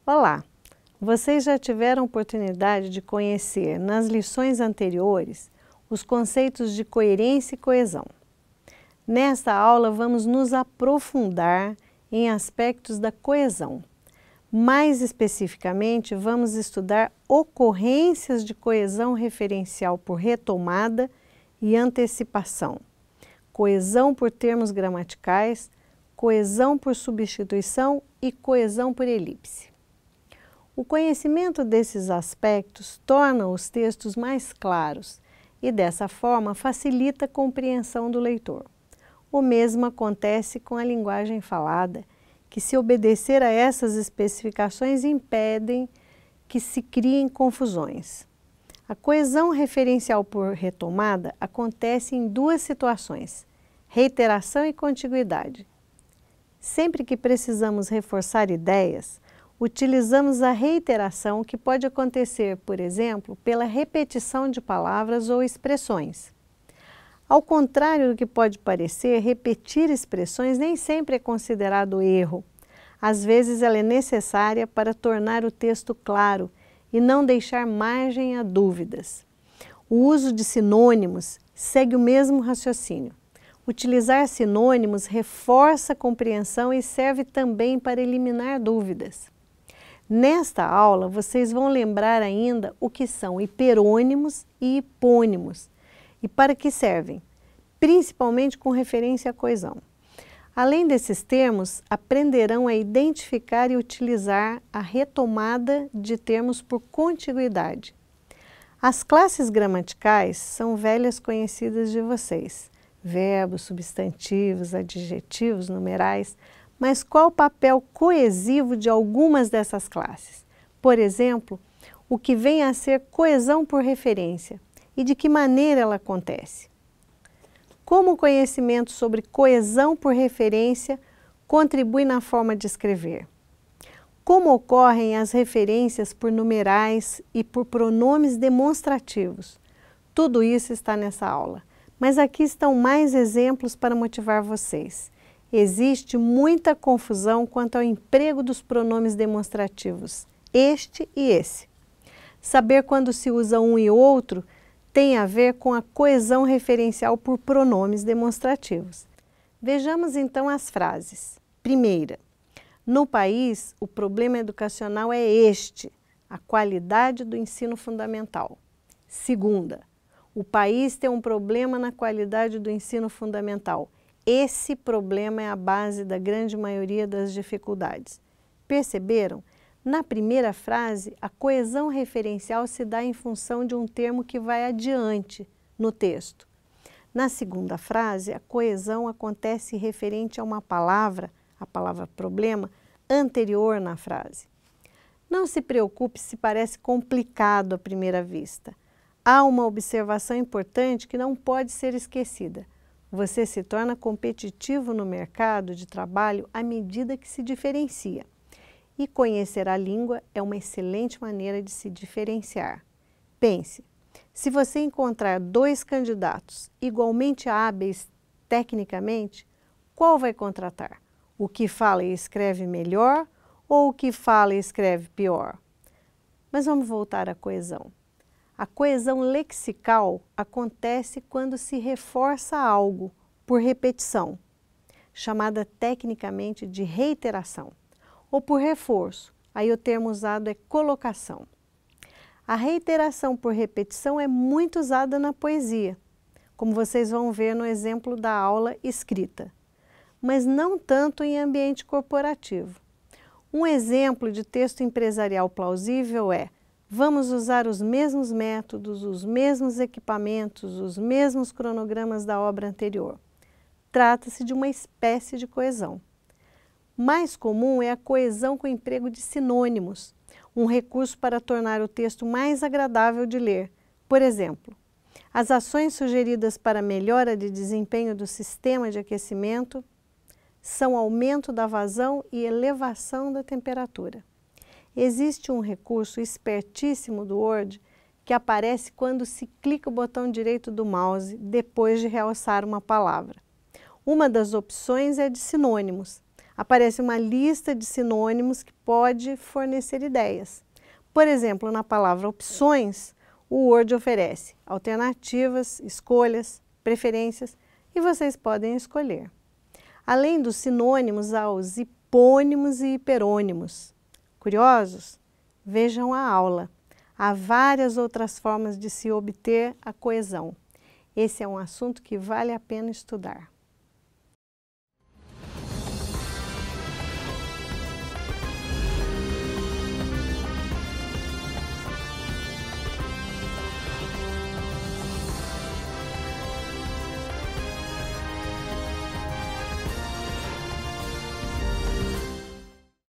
Olá! Vocês já tiveram oportunidade de conhecer nas lições anteriores os conceitos de coerência e coesão. Nesta aula vamos nos aprofundar em aspectos da coesão. Mais especificamente, vamos estudar ocorrências de coesão referencial por retomada e antecipação, coesão por termos gramaticais, coesão por substituição e coesão por elipse. O conhecimento desses aspectos torna os textos mais claros e, dessa forma, facilita a compreensão do leitor. O mesmo acontece com a linguagem falada, que, se obedecer a essas especificações, impedem que se criem confusões. A coesão referencial por retomada acontece em duas situações: reiteração e contiguidade. Sempre que precisamos reforçar ideias, utilizamos a reiteração, que pode acontecer, por exemplo, pela repetição de palavras ou expressões. Ao contrário do que pode parecer, repetir expressões nem sempre é considerado erro. Às vezes ela é necessária para tornar o texto claro e não deixar margem a dúvidas. O uso de sinônimos segue o mesmo raciocínio. Utilizar sinônimos reforça a compreensão e serve também para eliminar dúvidas. Nesta aula, vocês vão lembrar ainda o que são hiperônimos e hipônimos e para que servem, principalmente com referência à coesão. Além desses termos, aprenderão a identificar e utilizar a retomada de termos por contiguidade. As classes gramaticais são velhas conhecidas de vocês: verbos, substantivos, adjetivos, numerais. Mas qual o papel coesivo de algumas dessas classes? Por exemplo, o que vem a ser coesão por referência e de que maneira ela acontece? Como o conhecimento sobre coesão por referência contribui na forma de escrever? Como ocorrem as referências por numerais e por pronomes demonstrativos? Tudo isso está nessa aula, mas aqui estão mais exemplos para motivar vocês. Existe muita confusão quanto ao emprego dos pronomes demonstrativos, este e esse. Saber quando se usa um e outro tem a ver com a coesão referencial por pronomes demonstrativos. Vejamos então as frases. Primeira: no país, o problema educacional é este, a qualidade do ensino fundamental. Segunda: o país tem um problema na qualidade do ensino fundamental. Esse problema é a base da grande maioria das dificuldades. Perceberam? Na primeira frase, a coesão referencial se dá em função de um termo que vai adiante no texto. Na segunda frase, a coesão acontece referente a uma palavra, a palavra problema, anterior na frase. Não se preocupe se parece complicado à primeira vista. Há uma observação importante que não pode ser esquecida. Você se torna competitivo no mercado de trabalho à medida que se diferencia. E conhecer a língua é uma excelente maneira de se diferenciar. Pense, se você encontrar dois candidatos igualmente hábeis tecnicamente, qual vai contratar? O que fala e escreve melhor ou o que fala e escreve pior? Mas vamos voltar à coesão. A coesão lexical acontece quando se reforça algo por repetição, chamada tecnicamente de reiteração, ou por reforço, aí o termo usado é colocação. A reiteração por repetição é muito usada na poesia, como vocês vão ver no exemplo da aula escrita, mas não tanto em ambiente corporativo. Um exemplo de texto empresarial plausível é: vamos usar os mesmos métodos, os mesmos equipamentos, os mesmos cronogramas da obra anterior. Trata-se de uma espécie de coesão. Mais comum é a coesão com o emprego de sinônimos, um recurso para tornar o texto mais agradável de ler. Por exemplo, as ações sugeridas para a melhora de desempenho do sistema de aquecimento são aumento da vazão e elevação da temperatura. Existe um recurso espertíssimo do Word que aparece quando se clica o botão direito do mouse depois de realçar uma palavra. Uma das opções é de sinônimos. aparece uma lista de sinônimos que pode fornecer ideias. Por exemplo, na palavra opções, o Word oferece alternativas, escolhas, preferências e vocês podem escolher. Além dos sinônimos, há os hipônimos e hiperônimos. Curiosos? Vejam a aula. Há várias outras formas de se obter a coesão. Esse é um assunto que vale a pena estudar.